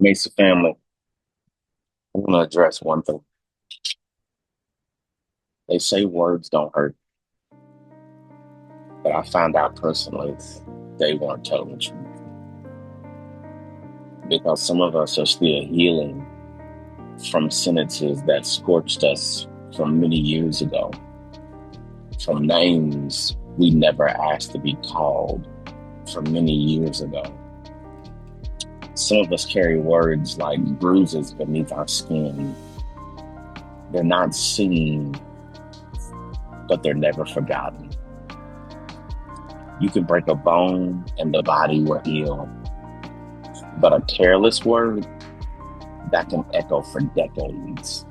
Mesa family, I want to address one thing. They say words don't hurt, but I found out personally they weren't telling the truth because some of us are still healing from sentences that scorched us from many years ago, from names we never asked to be called from many years ago. Some of us carry words like bruises beneath our skin. They're not seen, but they're never forgotten. You can break a bone and the body will heal, but a careless word that can echo for decades.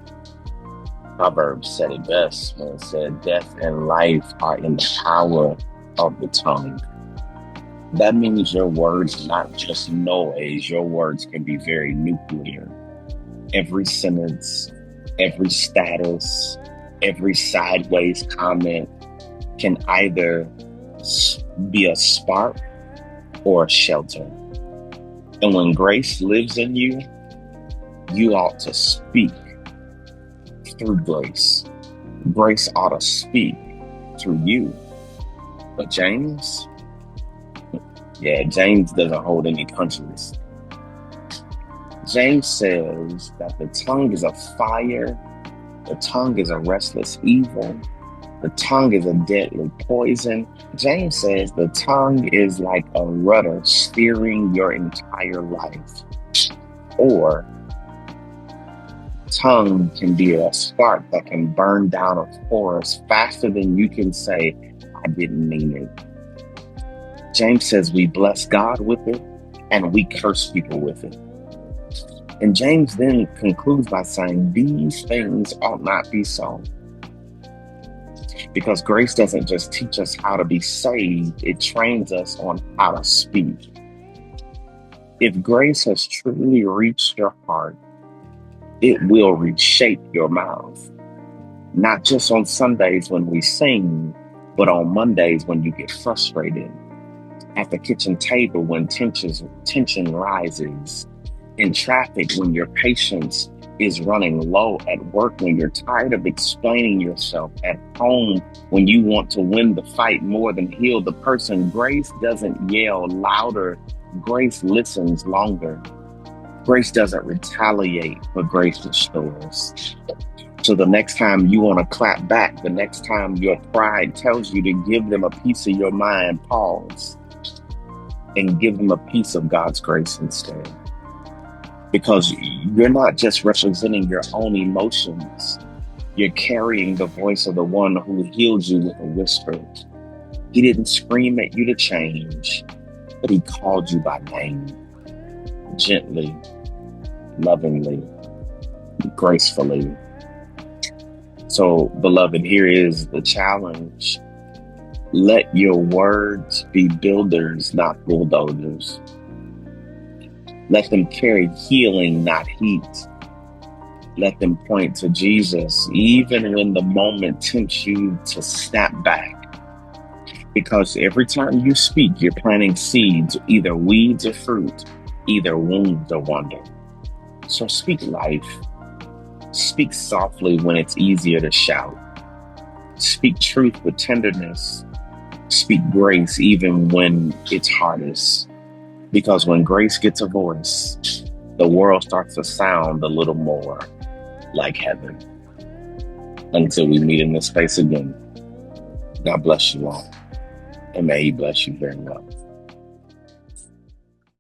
Proverbs said it best when it said, "Death and life are in the power of the tongue." That means your words are not just noise, your words can be very nuclear. Every sentence, every status, every sideways comment can either be a spark or a shelter. And when grace lives in you, you ought to speak through grace. Grace ought to speak through you. But James doesn't hold any punches. James says that the tongue is a fire, the tongue is a restless evil, the tongue is a deadly poison. James says the tongue is like a rudder steering your entire life. Or tongue can be a spark that can burn down a forest faster than you can say, "I didn't mean it." James says we bless God with it and we curse people with it. And James then concludes by saying these things ought not be so. Because grace doesn't just teach us how to be saved, it trains us on how to speak. If grace has truly reached your heart, it will reshape your mouth. Not just on Sundays when we sing, but on Mondays when you get frustrated. At the kitchen table when tension rises. In traffic when your patience is running low. At work when you're tired of explaining yourself. At home when you want to win the fight more than heal the person. Grace doesn't yell louder. Grace listens longer. Grace doesn't retaliate, but grace restores. So the next time you want to clap back, the next time your pride tells you to give them a piece of your mind, pause and give them a piece of God's grace instead. Because you're not just representing your own emotions, you're carrying the voice of the one who healed you with a whisper. He didn't scream at you to change, but he called you by name, gently, lovingly, gracefully. So, beloved, here is the challenge. Let your words be builders, not bulldozers. Let them carry healing, not heat. Let them point to Jesus, even when the moment tempts you to snap back. Because every time you speak, you're planting seeds, either weeds or fruit, either wounds or wonder. So speak life. Speak softly when it's easier to shout. Speak truth with tenderness. Speak grace even when it's hardest. Because when grace gets a voice, the world starts to sound a little more like heaven. Until we meet in this space again, God bless you all. And may he bless you very well.